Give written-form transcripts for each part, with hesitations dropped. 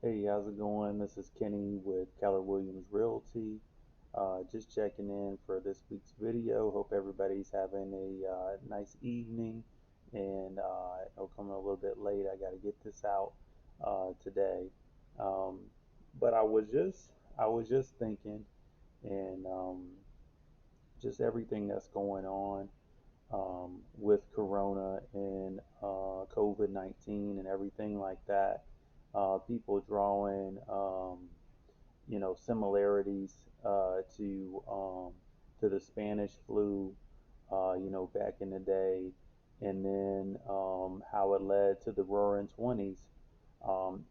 Hey, how's it going? This is Kenny with Keller Williams Realty. Just checking in for this week's video. Hope everybody's having a nice evening. And I'm coming a little bit late. I got to get this out today. Um, but I was just thinking, and just everything that's going on with Corona and COVID-19 and everything like that. People drawing similarities to the Spanish flu, back in the day, and then how it led to the Roaring Twenties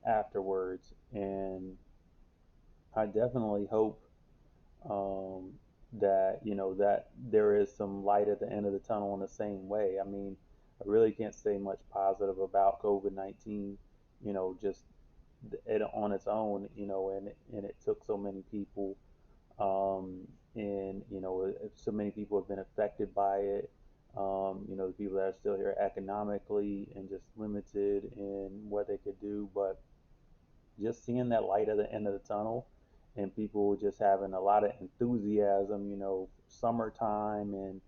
afterwards. And I definitely hope um, that that there is some light at the end of the tunnel in the same way. I mean, I really can't say much positive about COVID-19. Just it on its own. And it took so many people, and so many people have been affected by it. The people that are still here economically and just limited in what they could do, but just seeing that light at the end of the tunnel and people just having a lot of enthusiasm, summertime and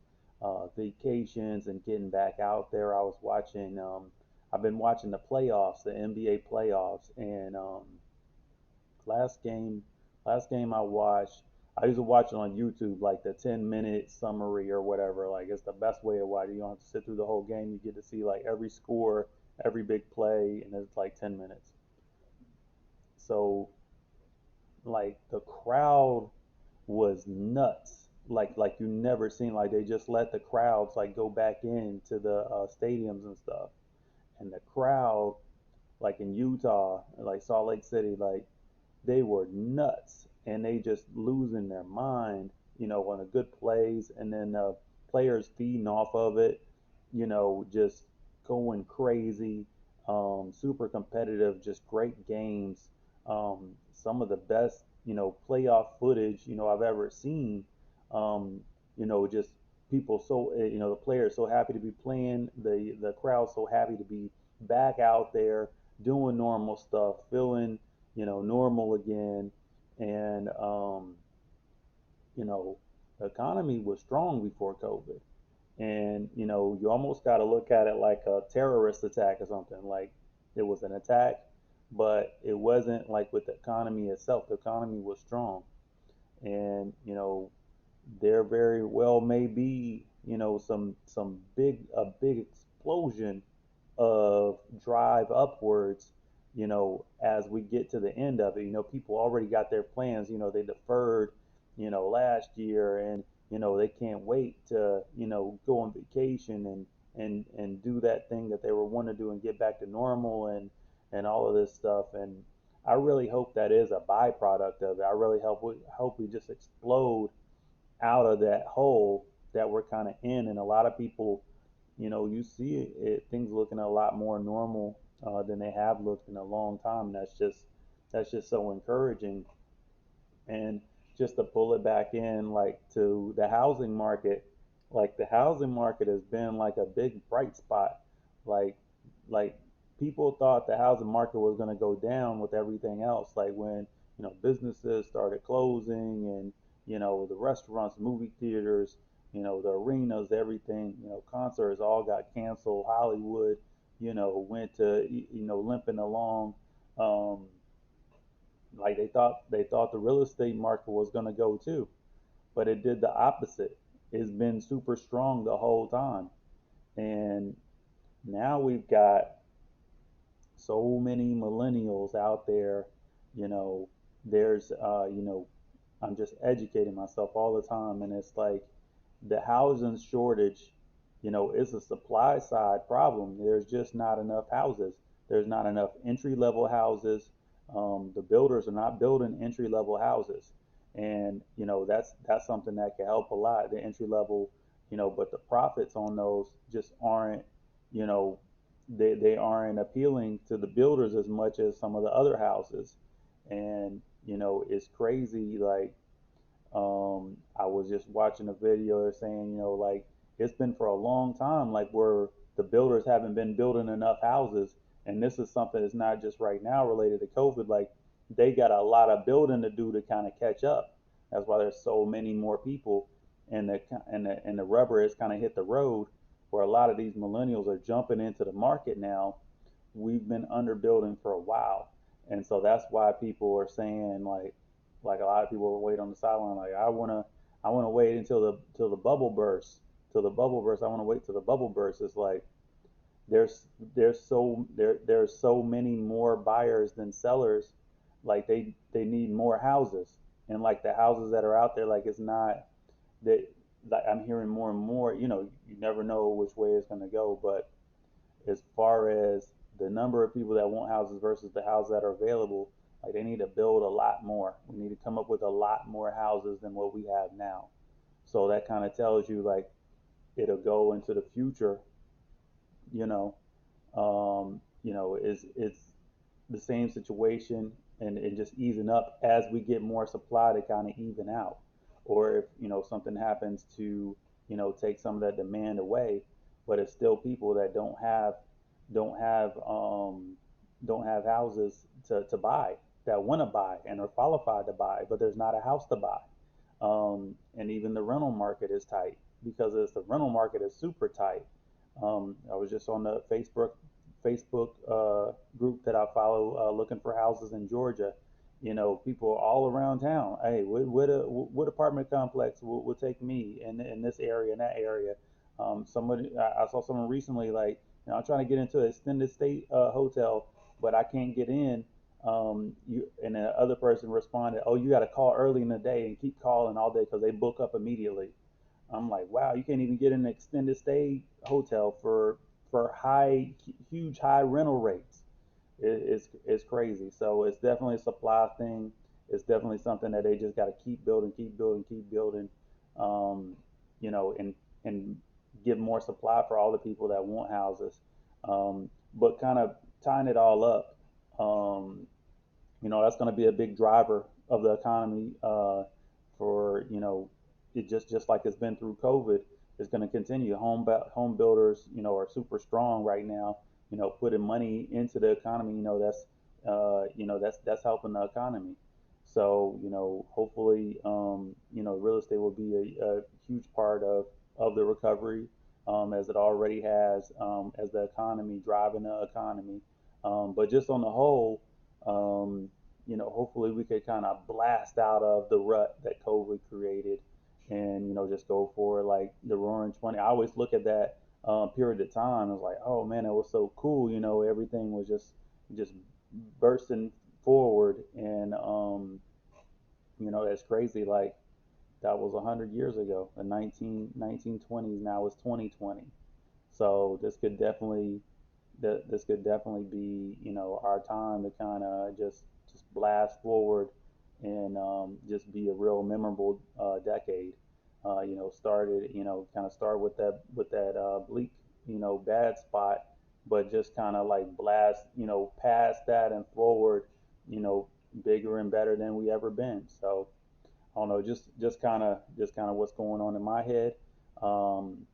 vacations and getting back out there. I've been watching the playoffs, the NBA playoffs, and last game, last game I watched, I used to watch it on YouTube, like the 10-minute summary or whatever. Like it's the best way to watch it. You don't have to sit through the whole game. You get to see like every score, every big play, and it's like 10 minutes. So like the crowd was nuts. Like you never seen, like they just let the crowds like go back into the stadiums and stuff, and the crowd like in Utah, like Salt Lake City, like they were nuts and they just losing their mind, on the good plays, and then players feeding off of it, just going crazy, super competitive, just great games, some of the best, playoff footage, I've ever seen. Um, just people so, the players so happy to be playing, the crowd so happy to be back out there doing normal stuff, feeling normal again. And, you know, the economy was strong before COVID. And, you almost got to look at it like a terrorist attack or something. Like it was an attack, but it wasn't like with the economy itself. The economy was strong. And, there very well may be, some a big explosion of drive upwards, as we get to the end of it. People already got their plans, they deferred, last year, and, they can't wait to, go on vacation and do that thing that they were wanting to do and get back to normal and all of this stuff. And I really hope that is a byproduct of it. I really hope we just explode out of that hole that we're kind of in. And a lot of people, you see things looking a lot more normal than they have looked in a long time. And that's just so encouraging. And just to pull it back in, like to the housing market, like the housing market has been like a big bright spot. Like, like people thought the housing market was going to go down with everything else. Like when, businesses started closing and, the restaurants, movie theaters, the arenas, everything, concerts all got canceled. Hollywood, went to, limping along. Um, like they thought the real estate market was going to go too, but it did the opposite. It's been super strong the whole time. And now we've got so many millennials out there. you know there's I'm just educating myself all the time, and it's like the housing shortage, is a supply side problem. There's just not enough houses. There's not enough entry level houses. The builders are not building entry level houses, and that's something that can help a lot. The entry level, but the profits on those just aren't, you know, they aren't appealing to the builders as much as some of the other houses. And it's crazy. Like I was just watching a video saying, like it's been for a long time, like where the builders haven't been building enough houses, And this is something that's not just right now related to COVID. Like they got a lot of building to do to kind of catch up. That's why there's so many more people, and the rubber has kind of hit the road, where a lot of these millennials are jumping into the market now. We've been underbuilding for a while, and so that's why people are saying like a lot of people are waiting on the sideline. Like I wanna wait until the bubble bursts. Till the bubble bursts. I want to wait till the bubble bursts. It's like there's there's so many more buyers than sellers. Like they need more houses, and like the houses that are out there, like it's not that. Like I'm hearing more and more. You never know which way it's gonna go, but as far as the number of people that want houses versus the houses that are available, like they need to build a lot more. We need to come up with a lot more houses than what we have now. So that kind of tells you like it'll go into the future, you know, it's the same situation, and just easing up as we get more supply to kind of even out. Or if something happens to take some of that demand away, but it's still people that don't have don't have houses to buy, that want to buy and are qualified to buy, but there's not a house to buy. And even the rental market is tight, because the rental market is super tight. I was just on the Facebook group that I follow, looking for houses in Georgia. People all around town. Hey, what apartment complex will take me in this area, in that area? Somebody, I saw someone recently, like, I'm trying to get into an extended stay hotel, but I can't get in. And the other person responded, "Oh, you got to call early in the day and keep calling all day because they book up immediately." I'm like, wow, you can't even get an extended stay hotel for huge high rental rates. It's crazy. So it's definitely a supply thing. It's definitely something that they just got to keep building, keep building, keep building, um, and give more supply for all the people that want houses. But kind of tying it all up, um, that's going to be a big driver of the economy, for it just like it's been through COVID. It's going to continue. Home builders, are super strong right now. Putting money into the economy. That's helping the economy. So hopefully, real estate will be a huge part of the recovery, as it already has, as the economy driving the economy. But just on the whole, um, hopefully we could kind of blast out of the rut that COVID created, and just go for like the Roaring 20. I always look at that period of time. I was like, oh man, it was so cool. Everything was just bursting forward, and that's crazy. Like that was 100 years ago, the 1920s. Now it's 2020. So this could definitely be our time to kind of just blast forward, and just be a real memorable decade. Started kind of start with that bleak bad spot, but just kind of like blast past that and forward, you know bigger and better than we ever been. So I don't know, just kind of what's going on in my head. Um,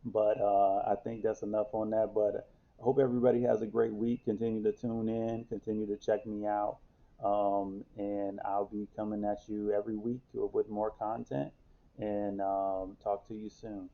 but I think that's enough on that. But I hope everybody has a great week. Continue to tune in, continue to check me out. And I'll be coming at you every week with more content, and talk to you soon.